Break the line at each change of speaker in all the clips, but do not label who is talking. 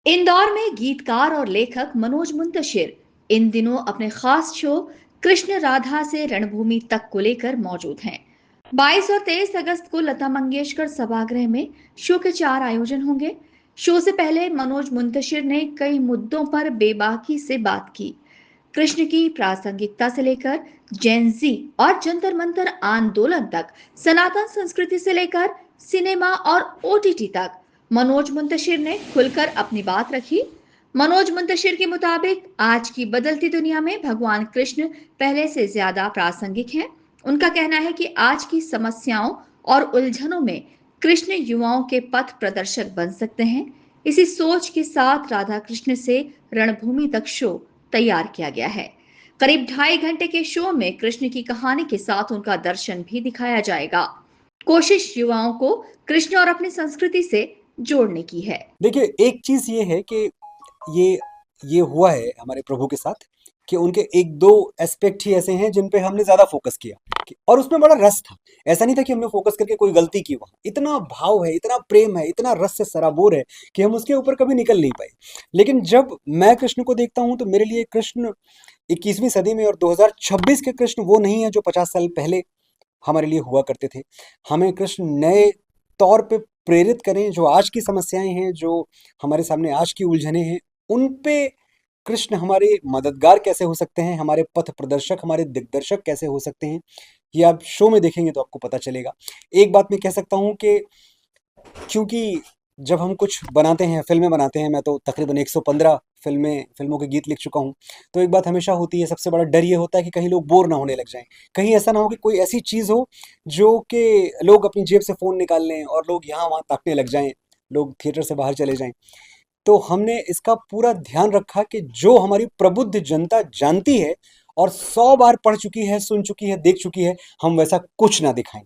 इंदौर में गीतकार और लेखक मनोज मुंतशिर इन दिनों अपने खास शो कृष्ण राधा से रणभूमि तक को लेकर मौजूद हैं। 22 और 23 अगस्त को लता मंगेशकर सभागृह में शो के 4 आयोजन होंगे। शो से पहले मनोज मुंतशिर ने कई मुद्दों पर बेबाकी से बात की। कृष्ण की प्रासंगिकता से लेकर जैन-जी और जंतर मंतर आंदोलन तक, सनातन संस्कृति से लेकर सिनेमा और ओटीटी तक मनोज मुंतशिर ने खुलकर अपनी बात रखी। मनोज मुंतशिर के मुताबिक आज की बदलती दुनिया में भगवान कृष्ण पहले से ज्यादा प्रासंगिक हैं। उनका कहना है कि आज की समस्याओं और उलझनों में कृष्ण युवाओं के पथ प्रदर्शक बन सकते हैं। इसी सोच के साथ राधा कृष्ण से रणभूमि तक शो तैयार किया गया है। करीब 2.5 घंटे के शो में कृष्ण की कहानी के साथ उनका दर्शन भी दिखाया जाएगा। कोशिश युवाओं को कृष्ण और अपनी संस्कृति से जोड़ने की है।
देखिए, एक चीज ये है कि ये ये हुआ है हमारे प्रभु के साथ कि उनके एक दो एस्पेक्ट ही ऐसे हैं जिन पे हमने ज्यादा फोकस किया और उसमें बड़ा रस था। ऐसा नहीं था कि हमने फोकस करके कोई गलती की। वहां इतना भाव है, इतना प्रेम है, इतना रस से सराबोर है कि हम उसके ऊपर कभी निकल नहीं पाए। लेकिन जब मैं कृष्ण को देखता हूं तो मेरे लिए कृष्ण 21वीं सदी में और 2026 के कृष्ण वो नहीं है जो 50 साल पहले हमारे लिए हुआ करते थे। हमें कृष्ण नए तौर पे प्रेरित करें। जो आज की समस्याएं हैं, जो हमारे सामने आज की उलझने हैं, उन पे कृष्ण हमारे मददगार कैसे हो सकते हैं, हमारे पथ प्रदर्शक, हमारे दिग्दर्शक कैसे हो सकते हैं, ये आप शो में देखेंगे तो आपको पता चलेगा। एक बात मैं कह सकता हूँ कि क्योंकि जब हम कुछ बनाते हैं, फिल्में बनाते हैं, मैं तो तकरीबन 115 फिल्मों के गीत लिख चुका हूँ। तो एक बात हमेशा होती है, सबसे बड़ा डर ये होता है कि कहीं लोग बोर ना होने लग जाएं। कहीं ऐसा ना हो कि कोई ऐसी चीज़ हो जो कि लोग अपनी जेब से फ़ोन निकाल लें और लोग यहाँ वहाँ ताकने लग जाएं, लोग थिएटर से बाहर चले जाएं। तो हमने इसका पूरा ध्यान रखा कि जो हमारी प्रबुद्ध जनता जानती है और 100 बार पढ़ चुकी है, सुन चुकी है, देख चुकी है, हम वैसा कुछ ना दिखाएं।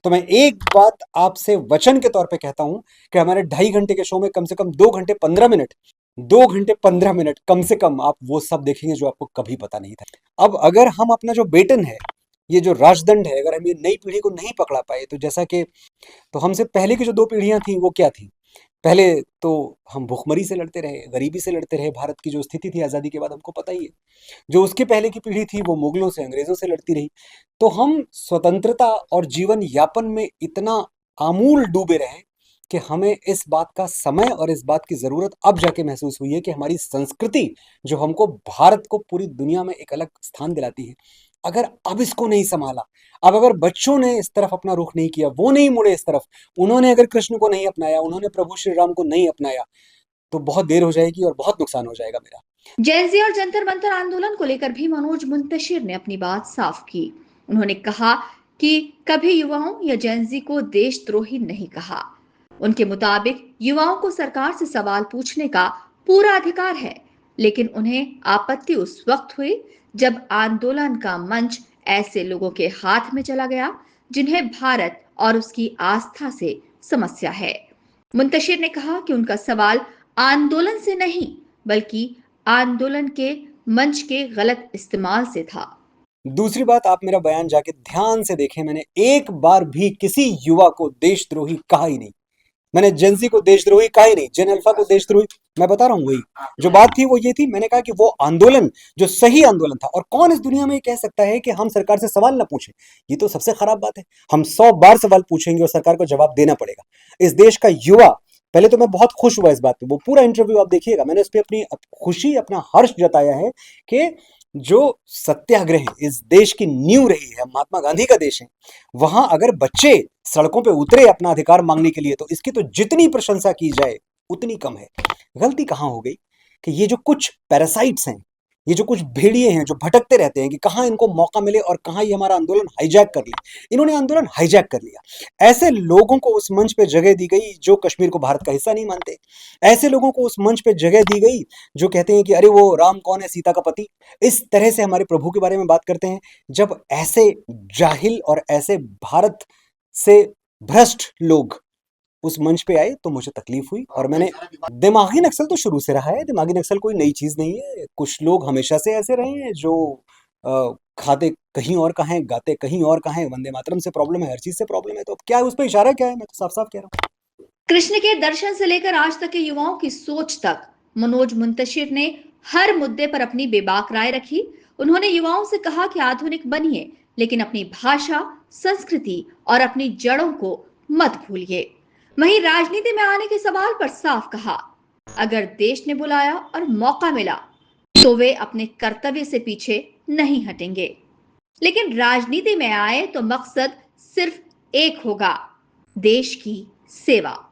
तो मैं एक बात आपसे वचन के तौर पे कहता हूं कि हमारे 2.5 घंटे के शो में कम से कम 2 घंटे 15 मिनट, 2 घंटे 15 मिनट कम से कम आप वो सब देखेंगे जो आपको कभी पता नहीं था। अब अगर हम अपना जो बेटन है, ये जो राजदंड है, अगर हम ये नई पीढ़ी को नहीं पकड़ा पाए तो जैसा कि तो हमसे पहले की जो 2 पीढ़ियां थी वो क्या थी। पहले तो हम भुखमरी से लड़ते रहे, गरीबी से लड़ते रहे। भारत की जो स्थिति थी आज़ादी के बाद हमको पता ही है। जो उसके पहले की पीढ़ी थी वो मुगलों से, अंग्रेजों से लड़ती रही। तो हम स्वतंत्रता और जीवन यापन में इतना आमूल डूबे रहे कि हमें इस बात का समय और इस बात की ज़रूरत अब जाके महसूस हुई है कि हमारी संस्कृति जो हमको भारत को पूरी दुनिया में एक अलग स्थान दिलाती है, अगर अब इसको नहीं संभाला, अब अगर बच्चों ने इस तरफ अपना रुख नहीं किया, वो नहीं मुड़े इस तरफ, उन्होंने अगर कृष्ण को नहीं अपनाया, उन्होंने प्रभु श्री राम को नहीं अपनाया, तो बहुत देर हो जाएगी और बहुत नुकसान हो जाएगा मेरा।
जैन-ज़ी और जंतर मंतर आंदोलन को लेकर भी मनोज मुंतशिर ने अपनी बात साफ की। उन्होंने कहा कि कभी युवाओं या जैन-ज़ी को देशद्रोही नहीं कहा। उनके मुताबिक युवाओं को सरकार से सवाल पूछने का पूरा अधिकार है, लेकिन उन्हें आपत्ति उस वक्त हुई जब आंदोलन का मंच ऐसे लोगों के हाथ में चला गया जिन्हें भारत और उसकी आस्था से समस्या है। मुंतशिर ने कहा कि उनका सवाल आंदोलन से नहीं, बल्कि आंदोलन के मंच के गलत इस्तेमाल से था।
दूसरी बात, आप मेरा बयान जाके ध्यान से देखें, मैंने एक बार भी किसी युवा को देशद्रोही कहा ही नहीं। मैंने जेंजी को देशद्रोही कहा ही नहीं, जेन अल्फा को देशद्रोही। मैं बता रहा हूं, वही जो बात थी वो ये थी, मैंने कहा कि वो आंदोलन जो सही आंदोलन था। और कौन इस दुनिया में ये कह सकता है कि हम सरकार से सवाल ना पूछें? ये तो सबसे खराब बात है। हम 100 बार सवाल पूछेंगे और सरकार को जवाब देना पड़ेगा। इस देश का युवा, पहले तो मैं बहुत खुश हुआ इस बात पे, वो पूरा इंटरव्यू आप देखिएगा, मैंने उस पर अपनी खुशी, अपना हर्ष जताया है कि जो सत्याग्रह इस देश की नींव रही है, महात्मा गांधी का देश है, वहां अगर बच्चे सड़कों पे उतरे अपना अधिकार मांगने के लिए, तो इसकी तो जितनी प्रशंसा की जाए उतनी कम है। गलती कहां हो गई कि ये जो कुछ पैरासाइट्स हैं, ये जो कुछ भेड़िए हैं जो भटकते रहते हैं कि कहां इनको मौका मिले और कहां ये हमारा आंदोलन हाईजैक कर ले, इन्होंने आंदोलन हाईजैक कर लिया। ऐसे लोगों को उस मंच पे जगह दी गई जो कश्मीर को भारत का हिस्सा नहीं मानते। ऐसे लोगों को उस मंच पे जगह दी गई जो कहते हैं कि अरे वो राम कौन है, सीता का पति। इस तरह से हमारे प्रभु के बारे में बात करते हैं। जब ऐसे जाहिल और ऐसे भारत से भ्रष्ट लोग उस मंच पे आए तो मुझे तकलीफ हुई। और मैंने, दिमागी नक्सल तो शुरू से रहा है, दिमागी नक्सल कोई नई चीज नहीं है। कुछ लोग हमेशा से ऐसे रहे हैं जो खाते कहीं और का है, गाते कहीं और का है। वंदे मातरम से प्रॉब्लम है, हर चीज से प्रॉब्लम है, तो अब क्या है, उस पर इशारा क्या है? मैं तो साफ साफ कह रहा हूँ।
कृष्ण के दर्शन से लेकर आज तक के युवाओं की सोच तक मनोज मुंतशिर ने हर मुद्दे पर अपनी बेबाक राय रखी। उन्होंने युवाओं से कहा कि आधुनिक बनिए, लेकिन अपनी भाषा, संस्कृति और अपनी जड़ों को मत भूलिए। वहीं राजनीति में आने के सवाल पर साफ कहा, अगर देश ने बुलाया और मौका मिला तो वे अपने कर्तव्य से पीछे नहीं हटेंगे। लेकिन राजनीति में आए तो मकसद सिर्फ एक होगा, देश की सेवा।